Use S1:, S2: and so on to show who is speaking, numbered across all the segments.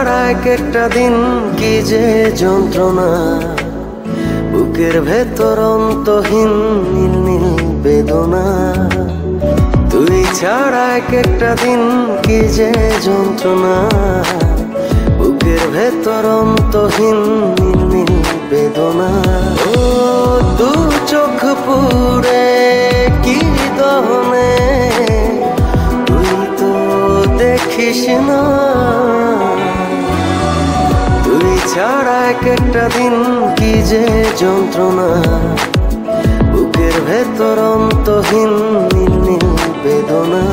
S1: ছাড়া এক একটা দিন কি যে যন্ত্রণা, বুকের ভেতর অন্তহীন নীল নীল বেদনা। তুই ছাড়া এক একটা দিন কি যে যন্ত্রণা, বুকের ভেতর অন্তহীন নীল নীল বেদনা। ও দু চোখ পুরে কি দহনে, তুই তো দেখিস না। তুই ছাড়া এক একটা দিন কি যে যন্ত্রণা, বুকের ভেতর অন্তহীন নীল নীল বেদনা।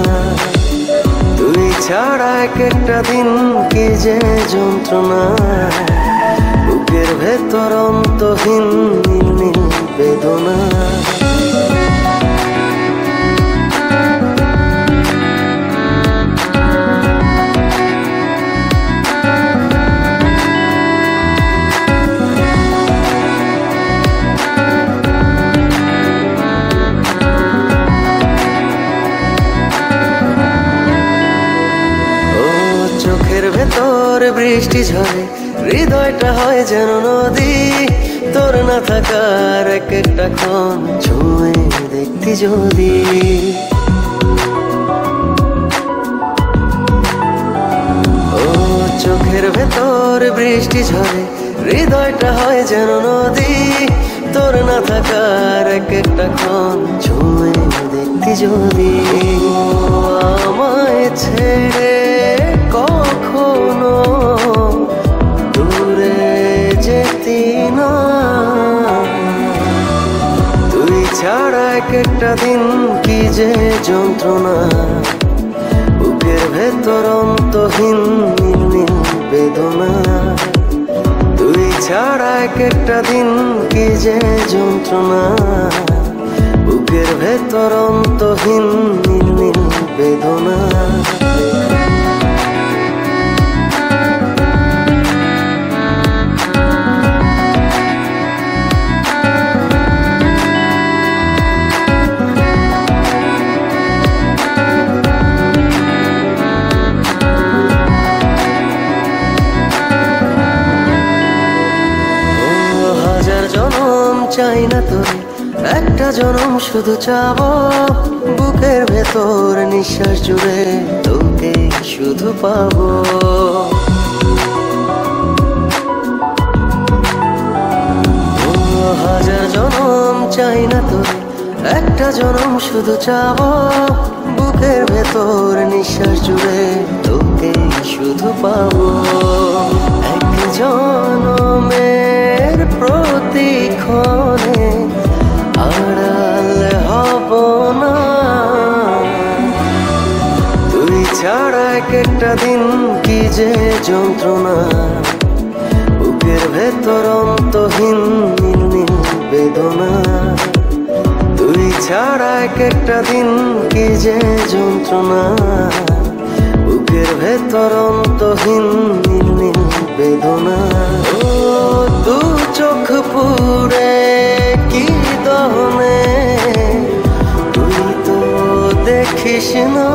S1: তুই ছাড়া এক একটা দিন কি যে যন্ত্রণা, বুকের ভেতর অন্তহীন নীল নীল বেদনা। চোখের ভেতর বৃষ্টি ঝরে, হৃদয়টা হয় যেন নদী। তোর না থাকার এক একটা ক্ষণ ছুঁয়ে দেখতি যদি। ও চোখের ভেতর বৃষ্টি ঝরে, হৃদয়টা হয় যেন নদী। তোর না থাকার এক একটা ক্ষণ ছুঁয়ে দেখতি যদি। আমায় ছেড়ে কখনো দূরে যেতি না। তুই ছাড়া এক একটা দিন কি যে যন্ত্রণা, বুকের ভেতর অন্তহীন নীল নীল বেদনা। তুই ছাড়া এক একটা দিন কি যে যন্ত্রণা, বুকের ভেতর অন্তহীন নীল নীল বেদনা। চাই না তোরে একটা জনম, শুধু চাবো বুকের ভেতর নিঃশ্বাস জুড়ে তোকে শুধু পাবো। হাজার জনম চাই না তোরে একটা জনম, শুধু চাবো বুকের ভেতর নিঃশ্বাস জুড়ে তোকে শুধু পাবো। এক জনমের প্রতিক্ষণে আড়াল হব না। তুই ছাড়া এক একটা দিন কি যে যন্ত্রণা, বুকের ভেতর অন্তহীন নীল নীল বেদনা। তুই ছাড়া এক একটা দিন কি যে যন্ত্রণা, বুকের ভেতর অন্তহীন নীল নীল বেদনা। ও দু চোখ পুরে কি দহনে, তুই তো দেখিস না।